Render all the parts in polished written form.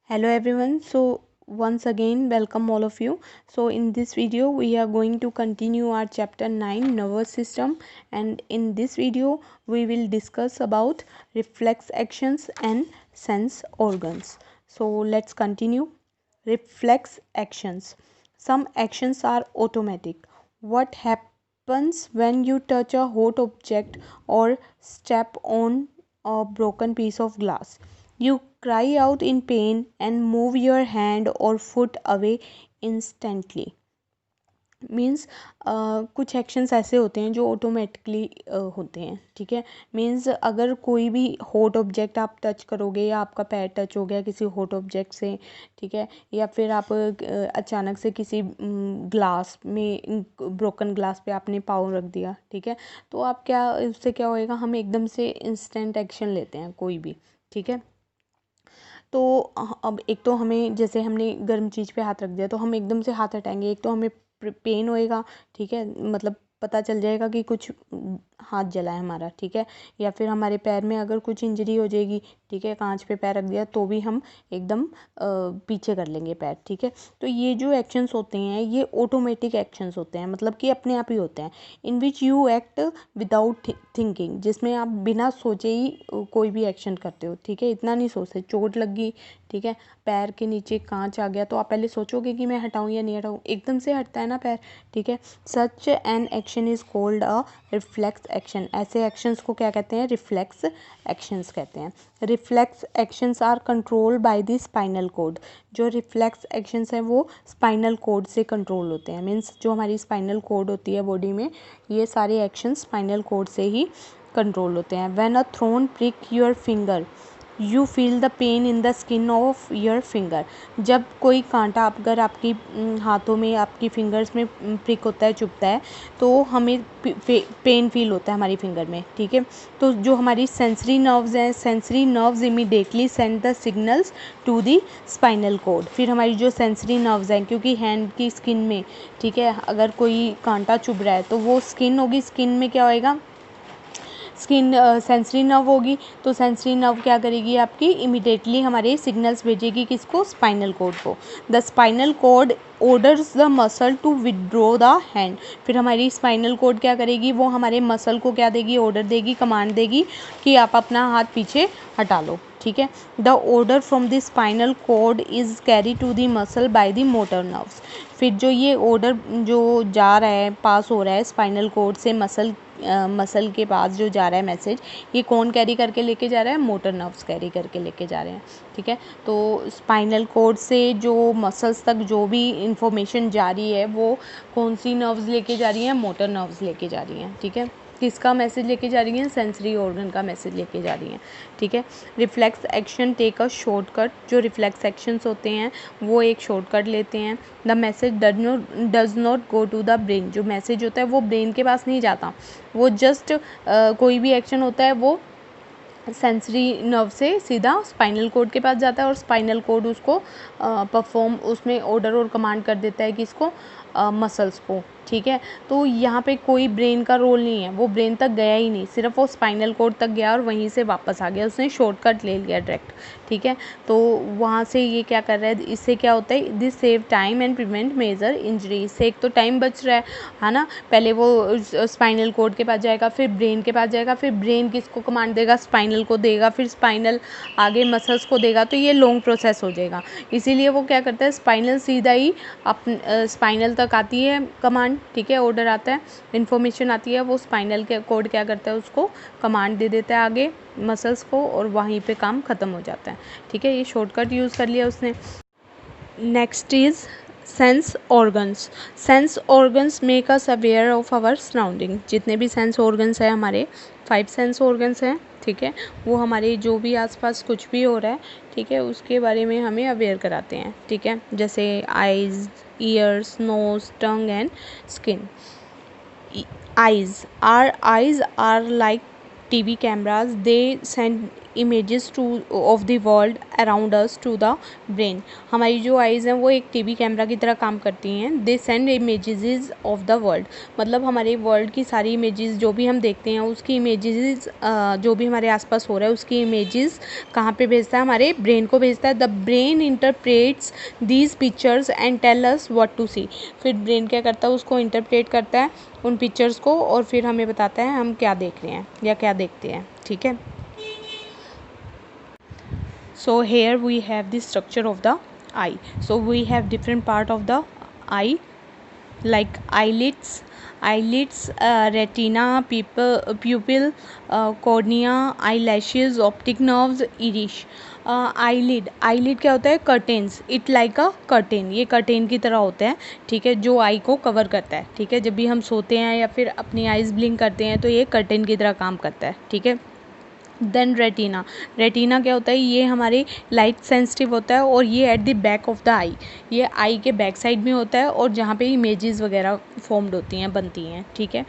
Hello everyone. Once again welcome all of you. In this video we are going to continue our chapter 9 nervous system, and in this video we will discuss about reflex actions and sense organs. So let's continue. Reflex actions. Some actions are automatic. What happens when you touch a hot object or step on a broken piece of glass? You cry out in pain and move your hand or foot away instantly. Means कुछ actions ऐसे होते हैं जो automatically होते हैं, ठीक है। Means अगर कोई भी हॉट ऑब्जेक्ट आप टच करोगे या आपका पैर टच हो गया किसी हॉट ऑब्जेक्ट से, ठीक है, या फिर आप अचानक से किसी ग्लास में ब्रोकन ग्लास पे आपने पाँव रख दिया, ठीक है, तो आप क्या उससे क्या होएगा, हम एकदम से इंस्टेंट एक्शन लेते हैं कोई भी, ठीक है। तो अब एक तो हमें जैसे हमने गर्म चीज़ पे हाथ रख दिया तो हम एकदम से हाथ हटाएंगे, एक तो हमें पेन होएगा, ठीक है, मतलब पता चल जाएगा कि कुछ हाथ जला है हमारा, ठीक है, या फिर हमारे पैर में अगर कुछ इंजरी हो जाएगी, ठीक है, कांच पे पैर रख दिया तो भी हम एकदम पीछे कर लेंगे पैर, ठीक है। तो ये जो एक्शंस होते हैं ये ऑटोमेटिक एक्शंस होते हैं, मतलब कि अपने आप ही होते हैं, in which you act without thinking, जिसमें आप बिना सोचे ही कोई भी एक्शन करते हो, ठीक है। इतना नहीं सोचते, चोट लग गई, ठीक है, पैर के नीचे कांच आ गया तो आप पहले सोचोगे कि मैं हटाऊं या नहीं हटाऊं, एकदम से हटता है ना पैर, ठीक है। Such an action is called a reflex action. ऐसे एक्शंस को क्या कहते हैं? रिफ्लेक्स एक्शंस कहते हैं। Reflex actions are control by the spinal cord. जो रिफ्लेक्स एक्शंस हैं वो स्पाइनल कोड से कंट्रोल होते हैं, मीन्स जो हमारी स्पाइनल कोड होती है बॉडी में, ये सारे एक्शंस स्पाइनल कोड से ही कंट्रोल होते हैं। When a thorn prick your finger you feel the pain in the skin of your finger. जब कोई कांटा अगर आपकी हाथों में आपकी फिंगर्स में प्रिक होता है, चुभता है, तो हमें पेन फील होता है हमारी फिंगर में, ठीक है। तो जो हमारी सेंसरी नर्व्स हैं, sensory nerves immediately send the signals to the spinal cord. फिर हमारी जो सेंसरी नर्व्स हैं, क्योंकि हैंड की स्किन में, ठीक है, अगर कोई कांटा चुभ रहा है तो वो स्किन होगी, स्किन में क्या होएगा, स्किन सेंसरी नर्व होगी, तो सेंसरी नर्व क्या करेगी, आपकी इमिडिएटली हमारे सिग्नल्स भेजेगी किसको, स्पाइनल कोड को। The spinal cord orders the muscle to withdraw the hand. फिर हमारी स्पाइनल कोड क्या करेगी, वो हमारे मसल को क्या देगी, ऑर्डर देगी, कमांड देगी कि आप अपना हाथ पीछे हटा लो, ठीक है। The order from the spinal cord is carry to the muscle by the motor nerves. फिर जो ये ऑर्डर जो जा रहा है, पास हो रहा है स्पाइनल कोड से मसल के पास जो जा रहा है मैसेज, ये कौन कैरी करके लेके जा रहा है, मोटर नर्व्स कैरी करके लेके जा रहे हैं, ठीक है। तो स्पाइनल कोड से जो मसल्स तक जो भी इंफॉर्मेशन जा रही है वो कौन सी नर्व्स लेके जा रही हैं, मोटर नर्व्स लेके जा रही हैं, ठीक है। किसका मैसेज लेके जा रही हैं, सेंसरी ऑर्गन का मैसेज लेके जा रही हैं, ठीक है। Reflex action take a shortcut. जो रिफ्लेक्स एक्शंस होते हैं वो एक शॉर्टकट लेते हैं। The message does not go to the brain. जो मैसेज होता है वो ब्रेन के पास नहीं जाता, वो जस्ट कोई भी एक्शन होता है वो सेंसरी नर्व से सीधा स्पाइनल कोड के पास जाता है और स्पाइनल कोड उसको परफॉर्म, उसमें ऑर्डर और कमांड कर देता है कि इसको मसल्स को, ठीक है। तो यहाँ पे कोई ब्रेन का रोल नहीं है, वो ब्रेन तक गया ही नहीं, सिर्फ वो स्पाइनल कोड तक गया और वहीं से वापस आ गया, उसने शॉर्टकट ले लिया डायरेक्ट, ठीक है। तो वहाँ से ये क्या कर रहा है, इससे क्या होता है, this save time and prevent major injury. इससे एक तो टाइम बच रहा है ना, पहले वो स्पाइनल कोड के पास जाएगा, फिर ब्रेन के पास जाएगा, फिर ब्रेन किसको कमांड देगा, स्पाइनल को देगा, फिर स्पाइनल आगे मसल्स को देगा, तो ये लॉन्ग प्रोसेस हो जाएगा। इसीलिए वो क्या करता है, स्पाइनल सीधा ही स्पाइनल तक आती है कमांड, ठीक है, ऑर्डर आता है, इन्फॉर्मेशन आती है, वो स्पाइनल के कोड क्या करता है, उसको कमांड दे देता है आगे मसल्स को और वहीं पे काम ख़त्म हो जाता है, ठीक है। ये शॉर्टकट यूज़ कर लिया उसने। Next is sense organs. Sense organs make us aware of our surrounding. जितने भी सेंस ऑर्गन्स हैं हमारे, 5 सेंस ऑर्गन्स हैं, ठीक है, वो हमारे जो भी आसपास कुछ भी हो रहा है, ठीक है, उसके बारे में हमें अवेयर कराते हैं, ठीक है। जैसे eyes, ears, nose, tongue and skin. Eyes. Our eyes are like TV cameras. They send images to of the world around us to the brain। हमारी जो आइज़ हैं वो एक टीवी कैमरा की तरह काम करती हैं। They send images of the world, मतलब हमारे वर्ल्ड की सारी इमेजेस जो भी हम देखते हैं उसकी इमेजेस जो भी हमारे आसपास हो रहा है उसकी इमेजेस कहाँ पे भेजता है, हमारे ब्रेन को भेजता है। The brain interprets these pictures and tell us what to see. फिर ब्रेन क्या करता है, उसको इंटरप्रेट करता है उन पिक्चर्स को और फिर हमें बताता है हम क्या देख रहे हैं या क्या देखते हैं। ठीक है, so here we have the structure of the eye। so we have different part of the eye like eyelids, retina, pupil, cornea, eyelashes, optic nerves, iris। Eyelid क्या होता है, curtains. It like a curtain, ये curtain की तरह होता है। ठीक है, जो आई को कवर करता है। ठीक है, जब भी हम सोते हैं या फिर अपनी आइज़ ब्लिंक करते हैं तो ये कर्टेन की तरह काम करता है। ठीक है, देन रेटिना। रेटिना क्या होता है, ये हमारे लाइट सेंसिटिव होता है और ये at the back of the eye, ये आई के बैक साइड में होता है और जहाँ पे इमेजेस वगैरह फॉर्म्ड होती हैं, बनती हैं। ठीक है,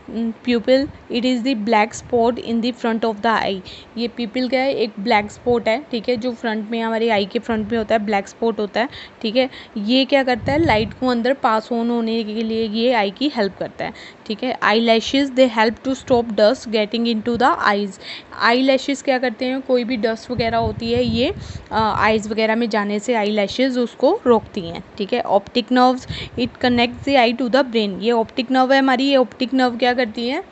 pupil, it is the black spot in the front of the eye. ये प्यूपिल क्या है, एक ब्लैक स्पॉट है। ठीक है, जो फ्रंट में हमारी आई के फ्रंट में होता है, ब्लैक स्पॉट होता है। ठीक है, ये क्या करता है, लाइट को अंदर पास ऑन होने के लिए ये आई की हेल्प करता है। ठीक है, eyelashes they help to stop dust getting into the eyes. Eyelashes क्या करते हैं, कोई भी डस्ट वगैरह होती है ये आइज़ वगैरह में जाने से आई लैशेज़ उसको रोकती हैं। ठीक है, optic nerves, it connects the eye to the brain. ये ऑप्टिक नर्व है हमारी, ये ऑप्टिक नर्व क्या करती है,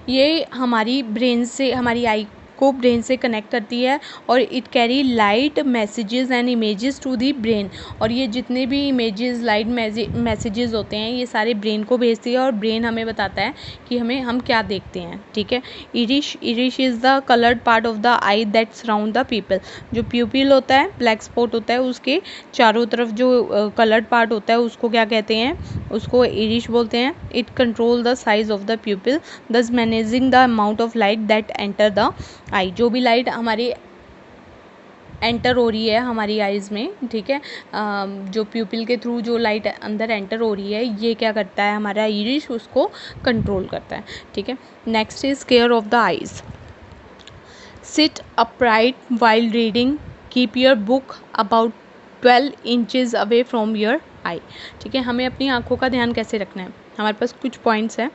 ये हमारी ब्रेन से, हमारी आई को ब्रेन से कनेक्ट करती है और it carry light messages and images to the brain. और ये जितने भी इमेजेस, लाइट मैसेजेस होते हैं ये सारे ब्रेन को भेजती है और ब्रेन हमें बताता है कि हम क्या देखते हैं। ठीक है, Irish is the coloured part of the I that surround the people. जो प्यूपिल होता है, ब्लैक स्पॉट होता है, उसके चारों तरफ जो कलर्ड पार्ट होता है उसको क्या कहते हैं, उसको इरिश बोलते हैं। It control the size of the pupil thus managing the amount of light that enter the eye. जो भी लाइट हमारी एंटर हो रही है हमारी आइज़ में, ठीक है, जो प्यूपिल के थ्रू जो लाइट अंदर एंटर हो रही है ये क्या करता है, हमारा इरिश उसको कंट्रोल करता है। ठीक है, next is care of the eyes. Sit upright while reading, keep your book about 12 inches away from your eye. ठीक है, हमें अपनी आँखों का ध्यान कैसे रखना है, हमारे पास कुछ पॉइंट्स हैं।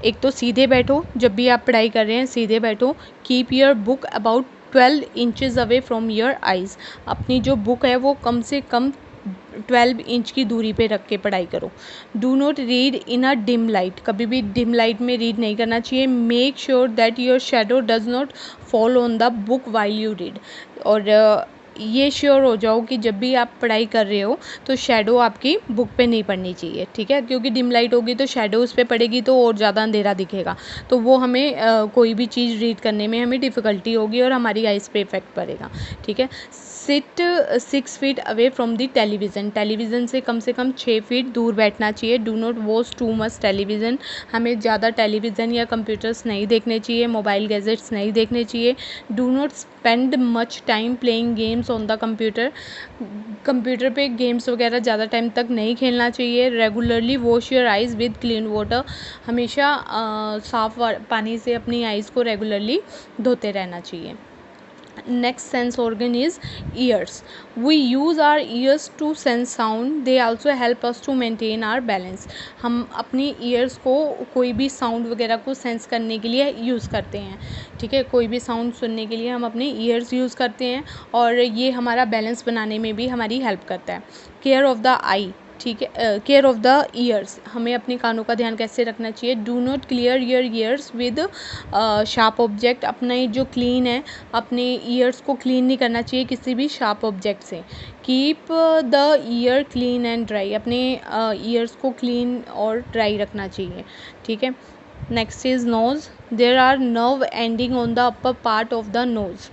एक तो सीधे बैठो, जब भी आप पढ़ाई कर रहे हैं सीधे बैठो। Keep your book about 12 inches away from your eyes. अपनी जो बुक है वो कम से कम 12 इंच की दूरी पे रख के पढ़ाई करो। Do not read in a dim light, कभी भी डिम लाइट में रीड नहीं करना चाहिए। Make sure that your shadow does not fall on the book while you read. और ये श्योर हो जाओ कि जब भी आप पढ़ाई कर रहे हो तो शेडो आपकी बुक पे नहीं पड़नी चाहिए। ठीक है, क्योंकि डिम लाइट होगी तो शेडो उस पर पड़ेगी तो और ज़्यादा अंधेरा दिखेगा, तो वो हमें कोई भी चीज़ रीड करने में हमें डिफ़िकल्टी होगी और हमारी आइज़ पे इफेक्ट पड़ेगा। ठीक है, sit 6 feet away from the television, television से कम 6 फीट दूर बैठना चाहिए। Do not watch too much television, हमें ज़्यादा टेलीविज़न या कंप्यूटर्स नहीं देखने चाहिए, मोबाइल गैजेट्स नहीं देखने चाहिए। Do not spend much time playing games on the computer, computer पे गेम्स वगैरह ज़्यादा टाइम तक नहीं खेलना चाहिए। Regularly wash your eyes with clean water, हमेशा साफ़ पानी से अपनी आइज़ को रेगुलरली धोते रहना चाहिए। Next sense organ is ears. We use our ears to sense sound. They also help us to maintain our balance. हम अपनी ears को कोई भी sound वगैरह को sense करने के लिए यूज़ करते हैं। ठीक है, कोई भी sound सुनने के लिए हम अपनी ears यूज़ करते हैं और ये हमारा balance बनाने में भी हमारी help करता है। Care of the eye, ठीक है, केयर ऑफ़ द ईयर्स, हमें अपने कानों का ध्यान कैसे रखना चाहिए। Do not clear your ears with sharp object, अपने जो क्लीन है अपने ईयर्स को क्लीन नहीं करना चाहिए किसी भी शार्प ऑब्जेक्ट से। Keep the ear clean and dry, अपने ईयर्स को क्लीन और ड्राई रखना चाहिए। ठीक है, next is nose. There are nerve ending on the upper part of the nose.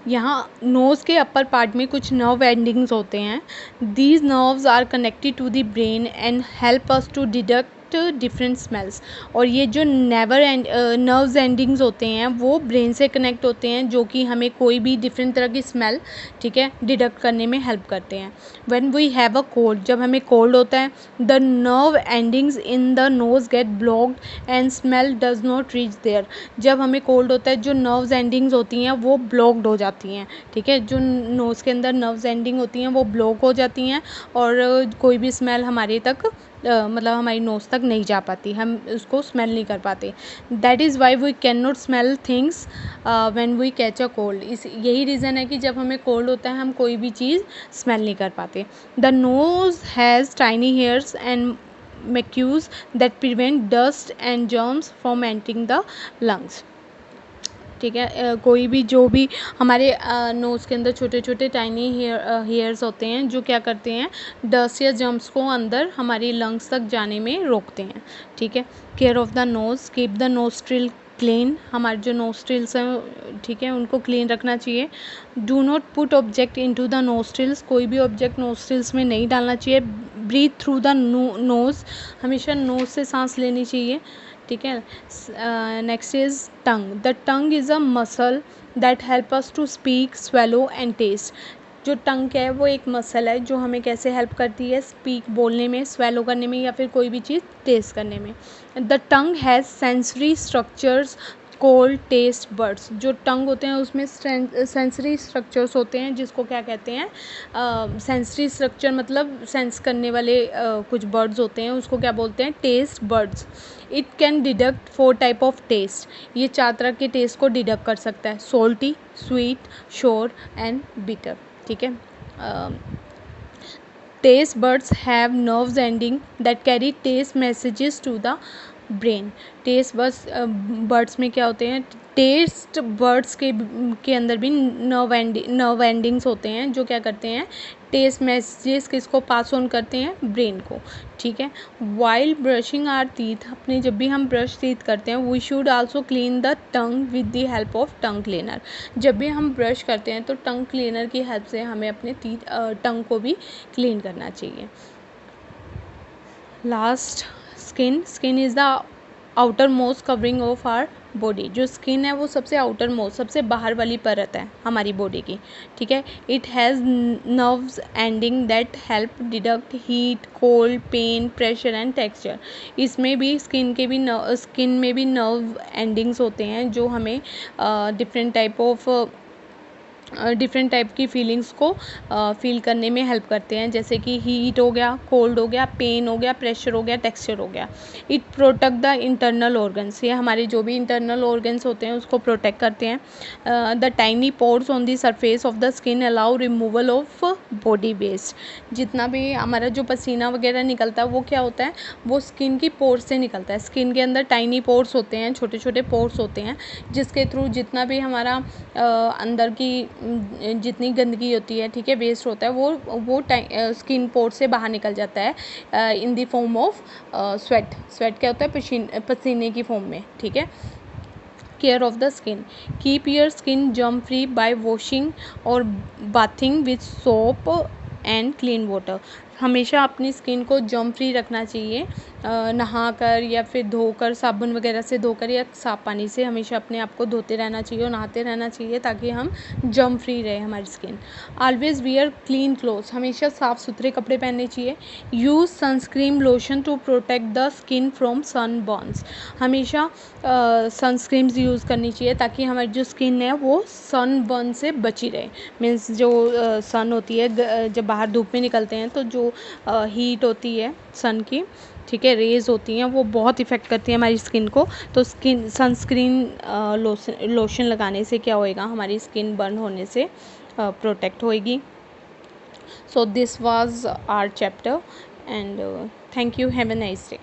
यहाँ नोज़ के अपर पार्ट में कुछ नर्व एंडिंग्स होते हैं। These nerves are connected to the brain and help us to detect detect different smells. और ये जो nerves endings होते हैं वो ब्रेन से कनेक्ट होते हैं, जो कि हमें कोई भी डिफरेंट तरह की स्मेल, ठीक है, डिटेक्ट करने में हेल्प करते हैं। When we have a cold, जब हमें कोल्ड होता है, the nerve endings in the nose get blocked and smell does not reach there. जब हमें कोल्ड होता है, जो नर्व्स एंडिंग्स होती हैं वो ब्लॉक्ड हो जाती हैं, ठीक है, जो नोज़ के अंदर नर्व्स एंडिंग होती हैं वो ब्लॉक हो जाती हैं और कोई भी स्मेल हमारे तक मतलब हमारी नोज़ तक नहीं जा पाती, हम उसको स्मेल नहीं कर पाते। That is why we can not smell things when we catch a cold. इस यही रीज़न है कि जब हमें कोल्ड होता है हम कोई भी चीज़ स्मेल नहीं कर पाते। The nose has tiny hairs and mucus that prevent dust and germs from entering the lungs, ठीक है। कोई भी जो भी हमारे नोज़ के अंदर छोटे छोटे टाइनी हेयर्स होते हैं जो क्या करते हैं, डस्ट या जर्म्स को अंदर हमारी लंग्स तक जाने में रोकते हैं, ठीक है। Care of the nose, keep the nostril clean, हमारे जो नोस्ट्रिल्स हैं, ठीक है, उनको क्लीन रखना चाहिए। Do not put object into the nostrils, कोई भी ऑब्जेक्ट नोस्ट्रिल्स में नहीं डालना चाहिए। ब्रीथ थ्रू द नोज़, हमेशा नोज़ से सांस लेनी चाहिए, ठीक है। Next is tongue, the tongue is a muscle that help us to speak, swallow and taste. जो टंग क्या है वो एक मसल है जो हमें कैसे हेल्प करती है, स्पीक बोलने में, स्वेलो करने में, या फिर कोई भी चीज़ टेस्ट करने में। The tongue has sensory structures cold taste buds, जो टंग होते हैं उसमें सेंसरी स्ट्रक्चर्स होते हैं जिसको क्या कहते हैं, सेंसरी स्ट्रक्चर मतलब सेंस करने वाले कुछ बर्ड्स होते हैं, उसको क्या बोलते हैं, taste buds. It can detect 4 type of taste, ये 4 तरह के टेस्ट को डिडक्ट कर सकता है, salty, sweet, sour and bitter, ठीक है। Taste buds have nerves ending that carry taste messages to the brain. Taste buds में क्या होते हैं, टेस्ट बर्ड्स के अंदर भी नर्व एंडिंग्स होते हैं जो क्या करते हैं, टेस्ट मैसेजेस किसको पास ऑन करते हैं, ब्रेन को, ठीक है। वाइल ब्रशिंग आवर टीथ, अपने जब भी हम ब्रश टीथ करते हैं, we should also clean the tongue with the help of tongue cleaner. जब भी हम ब्रश करते हैं तो टंग क्लीनर की हेल्प से हमें अपने टंग को भी क्लीन करना चाहिए। Last, skin is the outermost covering of our body. जो स्किन है वो सबसे आउटर मोस्ट, सबसे बाहर वाली परत है हमारी बॉडी की, ठीक है। It has nerves ending that help detect heat, cold, pain, pressure and texture. इसमें भी स्किन में भी नर्व एंडिंग्स होते हैं जो हमें डिफरेंट टाइप की फीलिंग्स को फील करने में हेल्प करते हैं, जैसे कि हीट हो गया, कोल्ड हो गया, पेन हो गया, प्रेशर हो गया, टेक्सचर हो गया। It protect the internal organs, ये हमारे जो भी इंटरनल ऑर्गन्स होते हैं उसको प्रोटेक्ट करते हैं। The tiny pores on the surface of the skin allow removal of body waste. जितना भी हमारा जो पसीना वगैरह निकलता है वो क्या होता है, वो स्किन की पोर्स से निकलता है। स्किन के अंदर टाइनी पोर्स होते हैं, छोटे छोटे पोर्स होते हैं जिसके थ्रू जितना भी हमारा अंदर की जितनी गंदगी होती है, ठीक है, वेस्ट होता है, वो स्किन पोर से बाहर निकल जाता है in the form of sweat क्या होता है, पसीने की फॉर्म में, ठीक है। Care of the skin, keep your skin germ free by washing और bathing with soap and clean water. हमेशा अपनी स्किन को जर्म फ्री रखना चाहिए, नहाकर या फिर धोकर, साबुन वगैरह से धोकर या साफ़ पानी से हमेशा अपने आप को धोते रहना चाहिए और नहाते रहना चाहिए ताकि हम जर्म फ्री रहे हमारी skin. Always wear clean clothes, हमेशा साफ़ सुथरे कपड़े पहनने चाहिए। Use sunscreen lotion to protect the skin from sun burns, हमेशा सनस्क्रीन्स यूज़ करनी चाहिए ताकि हमारी जो स्किन है वो सन बर्न से बची रहे। मीन्स जो सन होती है, जब बाहर धूप में निकलते हैं तो जो हीट होती है सन की, ठीक है, रेज़ होती हैं, वो बहुत इफ़ेक्ट करती है हमारी स्किन को। तो सनस्क्रीन लोशन लगाने से क्या होएगा, हमारी स्किन बर्न होने से प्रोटेक्ट होएगी। So this was our chapter and thank you, have a nice day.